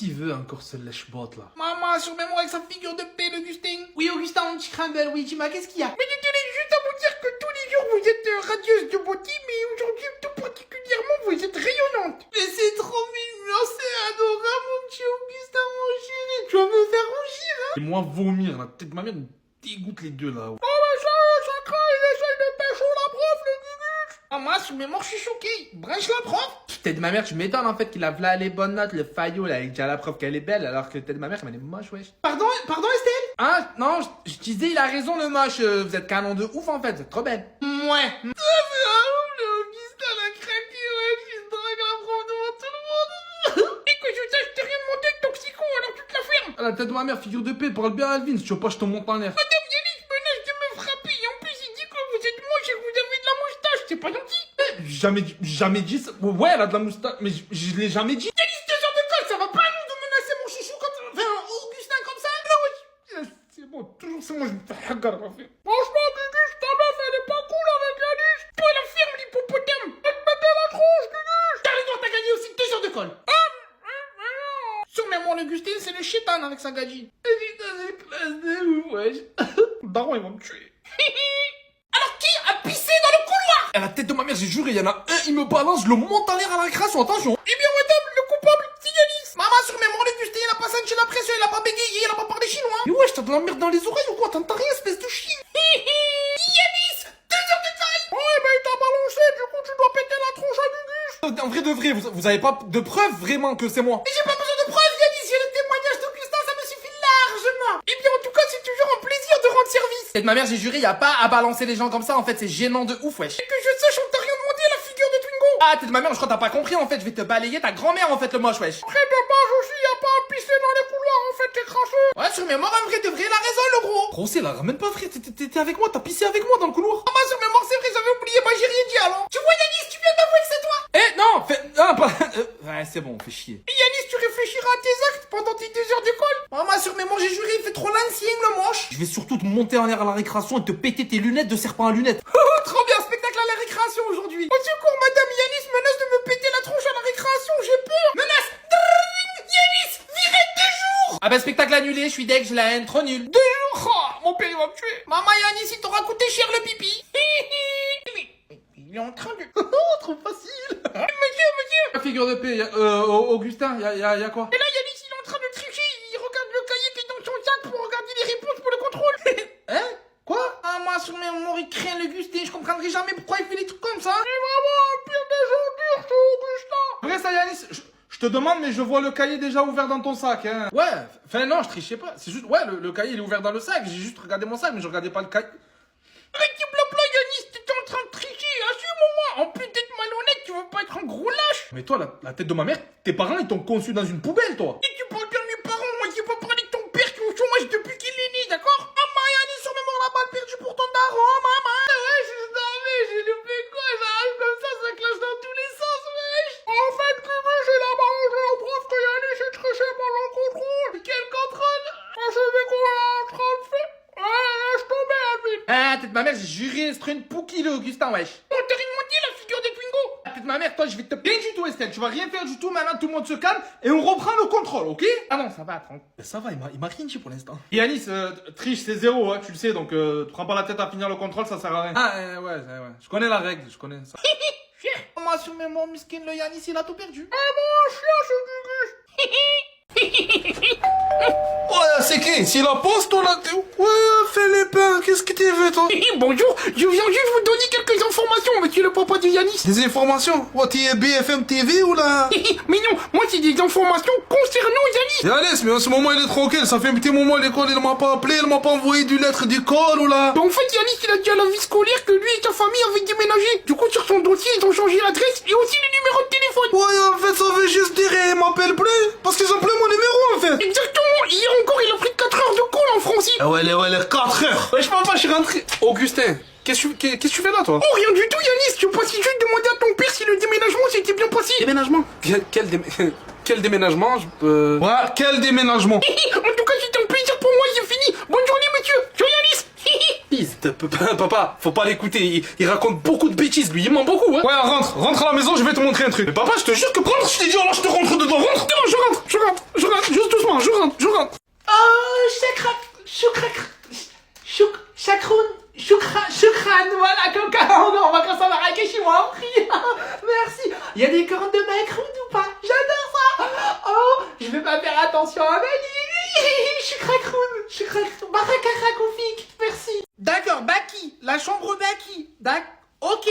qu'il veut encore ce lèche-botte là? Maman, sur mémoire avec sa figure de paix, Augustin. Oui, Augustin, mon petit crumble, oui, dis-moi, qu'est-ce qu'il y a? Mais je tenais juste à vous dire que tous les jours vous êtes radieuse de beauté, mais aujourd'hui tout particulièrement vous êtes rayonnante. Mais c'est trop mignon, c'est adorable, mon petit Augustin, mon chéri. Tu vas me faire rougir, hein? Et moi, vomir, la tête de ma mère me dégoûte les deux là. Oh, mais ça craint, il essaye de pécho la prof, le gugus. Maman, sur mémoire, je suis choqué. Brèche la prof. Tête de ma mère, tu m'étonnes en fait qu'il a v'là les bonnes notes, le faillot là, avec déjà la preuve qu'elle est belle, alors que tête de ma mère, elle est moche, wesh. Pardon Estelle? Ah, non, je disais, il a raison le moche, vous êtes canon de ouf en fait, vous êtes trop belle. Ouais. La tête de ma mère, figure de paix, parle bien à Alvin, si tu veux pas, je te monte en l'air. Madame Yanis menace de me frapper et en plus il dit que vous êtes moche et que vous avez de la moustache, c'est pas gentil. Jamais dit ça. Ouais, elle a de la moustache, mais je l'ai jamais dit. Yanis, 2 heures de colle, ça va pas nous de menacer mon chouchou comme ça, enfin Augustin comme ça. Non, ouais. C'est bon, toujours c'est moi, je me fais hagar, ma fille. Franchement, Gugus, ta meuf elle est pas cool avec Yanis. Toi la ferme, l'hippopotame. Elle te mettait la tronche, Gugus. T'as raison, t'as gagné aussi 2 heures de colle. Sur mes mots, Augustin, c'est le chétan avec sa gadji. Putain, c'est classe de ouf, wesh. Daron, ils vont me tuer. Alors qui a pissé dans le couloir? À la tête de ma mère, j'ai juré, il y en a un, il me balance, je le monte en l'air à la récréation, attention. Eh bien, madame, le coupable, c'est Yanis. Maman, sur mes mots, Augustin, il a pas senti la pression, il a pas bégayé, il a pas parlé chinois. Mais wesh, t'as de la merde dans les oreilles ou quoi? T'entends rien, espèce de chien. Yanis, 2 heures de colle. Ouais, mais il t'a balancé, du coup, tu dois péter la tronche à Gugus. En vrai de vrai, vous avez pas de preuve vraiment que c'est moi? Mais j'ai pas besoin de preuves, Yanis, j'ai le témoignage d'Augustin, ça me suffit largement. Eh bien, en tout cas, c'est toujours un plaisir de rendre service. Tête de ma mère, j'ai juré, y a pas à balancer les gens comme ça, en fait, c'est gênant de ouf, wesh. Et que je sache, on t'a rien demandé à la figure de Twingo. Ah, tête de ma mère, je crois que t'as pas compris, en fait, je vais te balayer ta grand-mère, en fait, le moche, wesh. Très dommage aussi, y a pas à pisser dans les couloirs, en fait, t'es crasseux. Ouais, sur mes morts, en vrai de vrai, la raison, le gros. Gros, c'est la ramène pas, frère, t'étais avec moi, t'as pissé avec moi dans le couloir. Ah, bah, sur mes morts, c'est vrai, j'avais oublié, bah, j'ai rien dit alors. Tu vois, Yanis, tu viens d'avouer que c'est toi. Eh, non, fais, ah, pas, ouais, c'est bon, fais chier. Et Yanis, tu réfléchiras à tes actes pendant tes 2 heures d'école. Maman, sur mes morts, j'ai juré, il fait trop l'ancien, le moche. Je vais surtout te monter en l'air à la récréation et te péter tes lunettes de serpent à lunettes. Trop bien, spectacle à la récréation aujourd'hui. Au secours, madame Yanis menace de me péter la tronche à la récréation, j'ai peur. Menace. Yanis, virez 2 jours. Ah bah, spectacle annulé, je suis deg, j'ai la haine, trop nul. 2 jours. Oh, mon père, il va me tuer. Maman Yanis, il t'aura coûté cher le pipi. Il est en train de... Trop facile. Monsieur. La figure de paix, Augustin, y a quoi? Et là, Yanis, il est en train de tricher. Il regarde le cahier qui est dans son sac pour regarder les réponses pour le contrôle. Hein? Quoi? Ah, moi, sur mes morts, il craint l'Augustin. Je comprendrai jamais pourquoi il fait des trucs comme ça. C'est vraiment un pire des gens durs, ce Augustin. Vrai ça, Yanis, je te demande, mais je vois le cahier déjà ouvert dans ton sac, hein. Ouais, enfin non, je trichais pas. C'est juste, ouais, le cahier il est ouvert dans le sac. J'ai juste regardé mon sac, mais je regardais pas le cahier. Arrête blabla, Yanis, t'étais en train de tricher, assume-moi. En plus d'être malhonnête, tu veux pas être un gros lâche. Mais toi, la tête de ma mère, tes parents ils t'ont conçu dans une poubelle, toi. Et tu parles bien de mes parents, moi j'ai pas parlé de ton père qui est au chômage depuis qu'il est né, d'accord? Maman, Yanis, sur mes morts, la balle perdue pour ton daron, maman. Ouais, je suis dormi, j'ai loupé quoi, j'arrive comme ça clash dans tous les sens, wesh. En fait, Gugus, il a arrangé au prof que Yanis est triché pendant le contrôle. Quel contrôle? Je sais qu'on est en train de faire. Ouais, laisse tomber, Alvin. Ah, tête de ma mère, j'ai juré, c'est une pouki, le Augustin, wesh. On t'a rien demandé, la figure de Twingo. Ah, tête de ma mère, toi, je vais te plaindre du tout, Estelle. Tu vas rien faire du tout, maintenant tout le monde se calme et on reprend le contrôle, ok? Ah non, ça va, tranquille. Ça va, il m'a rien dit pour l'instant. Et Yanis, triche, c'est 0, hein, tu le sais, donc te prends pas la tête à finir le contrôle, ça sert à rien. Ah, ouais. Je connais la règle, je connais ça. Moi, sur mes mots, miskin, le Yanis, il a tout perdu. Ah bon, chien, ce Gugus. Ouais, c'est qui? C'est la poste, toi, là? Ouais, Philippe, qu'est-ce que tu veux, toi? Bonjour, je viens juste vous donner quelques informations, monsieur le papa de Yanis. Des informations? What, t'es BFM TV ou là? Mais non, moi, c'est des informations concernant Yanis. Yanis, mais en ce moment, il est tranquille, ça fait un petit moment, l'école, il m'a pas appelé, il m'a pas envoyé du lettre d'école ou là? Bah, en fait, Yanis, il a dit à la vie scolaire que lui et sa famille avaient déménagé. Du coup, sur son dossier, ils ont changé l'adresse et aussi le numéro de téléphone. Ouais, en fait, ça veut juste dire, il m'appelle plus, parce qu'ils ont plus mon numéro, en fait. Exactement, hier encore, il a pris 4 heures de colle en français. Ah ouais, les 4 heures. Ouais, je peux pas, je suis rentré. Augustin, qu'est-ce que tu fais là, toi? Oh, rien du tout, Yanis, tu peux juste demander à ton père si le déménagement s'était bien passé. Déménagement? Quel déménagement? Ouais, quel déménagement? En tout cas, c'était un plaisir pour moi, j'ai fini. Bonne journée, monsieur. Ciao, Yanis. Papa, faut pas l'écouter, il raconte beaucoup de bêtises, lui, il ment beaucoup, hein. Ouais, rentre à la maison, je vais te montrer un truc. Mais papa, je te jure que prendre, je t'ai dit, alors je te rentre dedans, rentre. Non, je rentre. attention Amélie. Je suis cracroun. Baraka Krakoufik, merci. D'accord, Baki, la chambre Baki. Ok.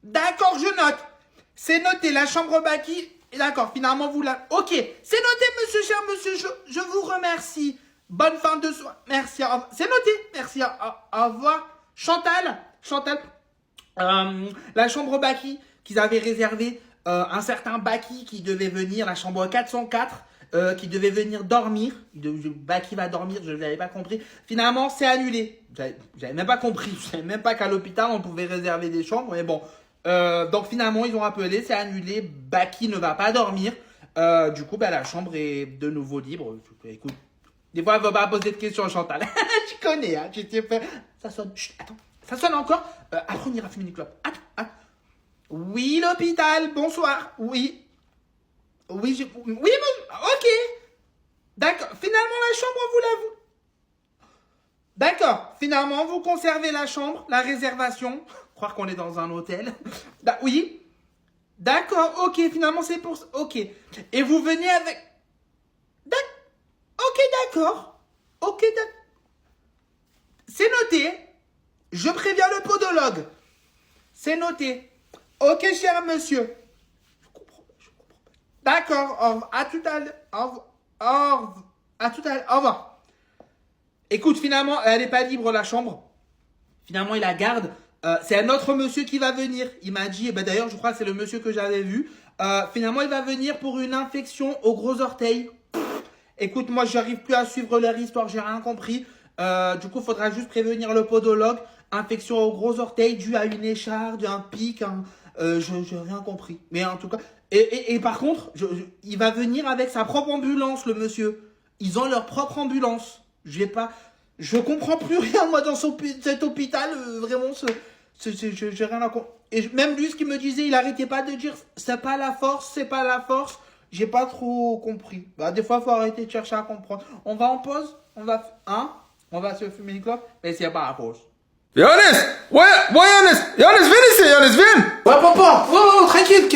D'accord, je note. C'est noté, la chambre Baki. D'accord, finalement vous la... Ok, c'est noté, monsieur, cher monsieur, je vous remercie. Bonne fin de soirée. Merci, c'est noté. Merci, au revoir. Chantal, la chambre Baki qu'ils avaient réservée, un certain Baki qui devait venir, la chambre 404, qui devait venir dormir. Baki va dormir, je n'avais pas compris. Finalement, c'est annulé. J'avais même pas compris. Je savais même pas qu'à l'hôpital, on pouvait réserver des chambres. Mais bon, donc finalement, ils ont appelé, c'est annulé. Baki ne va pas dormir. Du coup, la chambre est de nouveau libre. Écoute, des fois, elle va pas poser de questions, Chantal. Tu connais, hein, tu sais faire. Ça sonne. Chut, attends. Ça sonne encore. Après, on ira fumer une clope. Attends. Oui, l'hôpital. Bonsoir. Oui. Oui, ok. D'accord. Finalement, la chambre, vous l'avez. D'accord. Finalement, vous conservez la chambre, la réservation. Croire qu'on est dans un hôtel. Oui. D'accord. Ok. Finalement, c'est pour. Ok. Et vous venez avec. Ok, d'accord. C'est noté. Je préviens le podologue. C'est noté. Ok, cher monsieur. Je comprends pas. D'accord. À tout à l'heure. À tout à l'heure. Au revoir. Écoute, finalement, elle n'est pas libre, la chambre. Finalement, il la garde. C'est un autre monsieur qui va venir. Il m'a dit, d'ailleurs, je crois que c'est le monsieur que j'avais vu. Finalement, il va venir pour une infection au gros orteil. Écoute, moi, j'arrive plus à suivre leur histoire, j'ai rien compris. Du coup, il faudra juste prévenir le podologue. Infection au gros orteil due à une écharde, un pic. J'ai rien compris. Mais en tout cas... Et par contre, il va venir avec sa propre ambulance, le monsieur. Ils ont leur propre ambulance. Je comprends plus rien, moi, dans cet hôpital. Vraiment, j'ai rien à comprendre. Et même lui, ce qu'il me disait, il arrêtait pas de dire « c'est pas la force ». J'ai pas trop compris. Des fois, il faut arrêter de chercher à comprendre. On va en pause. On va se fumer une clope. Mais c'est pas la pause. Yanis! Ouais, Yanis! Yanis, viens ici, Yanis, viens! Ouais, papa. Oh, tranquille.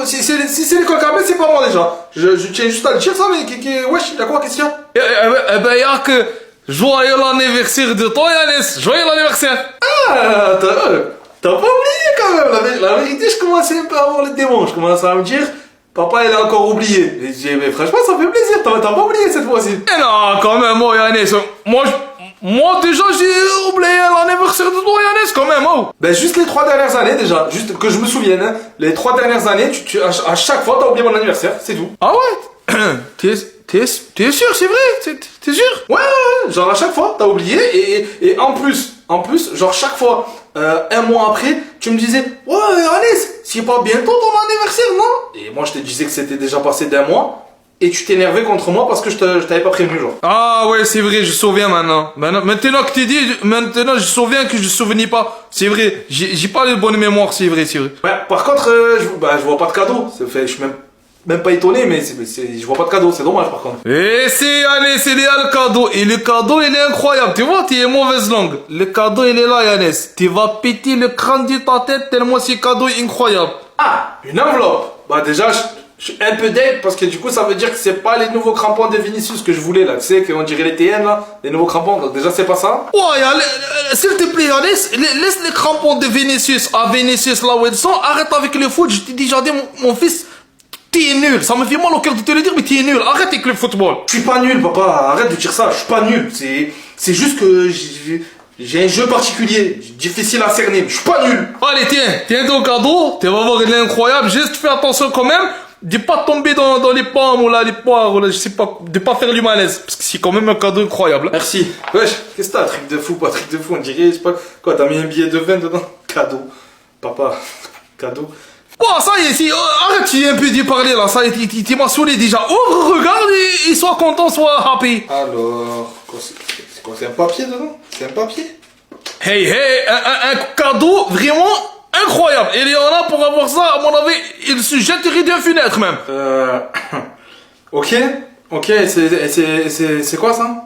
Si c'est l'école Carmel, c'est pas moi déjà. Je tiens juste à le dire ça, mais wesh, y'a quoi, qu'est-ce qu'il y a? Y'a que joyeux l'anniversaire de toi, Yanis! Joyeux l'anniversaire! Ah, t'as pas oublié quand même. La vérité, je commençais un peu à avoir le démon. Je commençais à me dire, papa, il a encore oublié. Et je dis, mais franchement, ça fait plaisir. T'as pas oublié cette fois-ci. Mais non, quand même, oh, Yanis. Moi, déjà, j'ai oublié l'anniversaire de toi, Yanis, quand même, oh. Juste les 3 dernières années, déjà. Juste que je me souvienne, hein. Les 3 dernières années, à chaque fois, t'as oublié mon anniversaire. C'est tout. Ah ouais? T'es sûr, c'est vrai? T'es sûr? Ouais. Genre, à chaque fois, t'as oublié. Et en plus, genre, chaque fois, un mois après, tu me disais, ouais, Yanis, c'est pas bientôt ton anniversaire, non? Et moi, je te disais que c'était déjà passé d'1 mois. Et tu t'énervais contre moi parce que je t'avais pas prévenu, genre. Ah ouais, c'est vrai, je me souviens maintenant. Maintenant que t'es dit, je me souviens que je me souvenais pas. C'est vrai, j'ai pas de bonne mémoire, c'est vrai. Ouais, par contre, je vois pas de cadeau. Je suis même pas étonné, mais je vois pas de cadeau, c'est dommage par contre. Et allez, c'est là le cadeau. Et le cadeau, il est incroyable. Tu vois, t'es mauvaise langue. Le cadeau, il est là, Yanis. Tu vas péter le crâne de ta tête tellement ce cadeau est incroyable. Ah, une enveloppe. Déjà, je suis un peu deg parce que du coup, ça veut dire que c'est pas les nouveaux crampons de Vinicius que je voulais là. Tu sais, qu'on dirait les TN là, les nouveaux crampons. Donc déjà, c'est pas ça. Ouais, s'il te plaît, laisse les crampons de Vinicius à Vinicius là où ils sont. Arrête avec le foot. Je t'ai déjà dit, mon fils. T'es nul, ça me fait mal au cœur de te le dire, mais t'es nul, arrête avec le football. Je suis pas nul, papa, arrête de dire ça, je suis pas nul. C'est juste que j'ai un jeu particulier, difficile à cerner, je suis pas nul. Allez, tiens ton cadeau, tu vas voir, il est incroyable, juste fais attention quand même, de pas tomber dans les pommes ou là, les poires, ou là, je sais pas, de pas faire du malaise, parce que c'est quand même un cadeau incroyable. Merci. Wesh, qu'est-ce que t'as, truc de fou, pas truc de fou, on dirait, je sais pas, quoi, t'as mis un billet de 20 dedans? Cadeau. Papa, cadeau. Bon, ça y est, arrête un peu d'y parler là, ça y est, tu m'as saoulé déjà. Oh, regarde, et sois content, sois happy. Alors, c'est quoi, c'est un papier dedans? C'est un papier? Hey, un cadeau vraiment incroyable. Il y en a pour avoir ça, à mon avis, il se jetterait d'une fenêtre même. Ok, c'est quoi ça?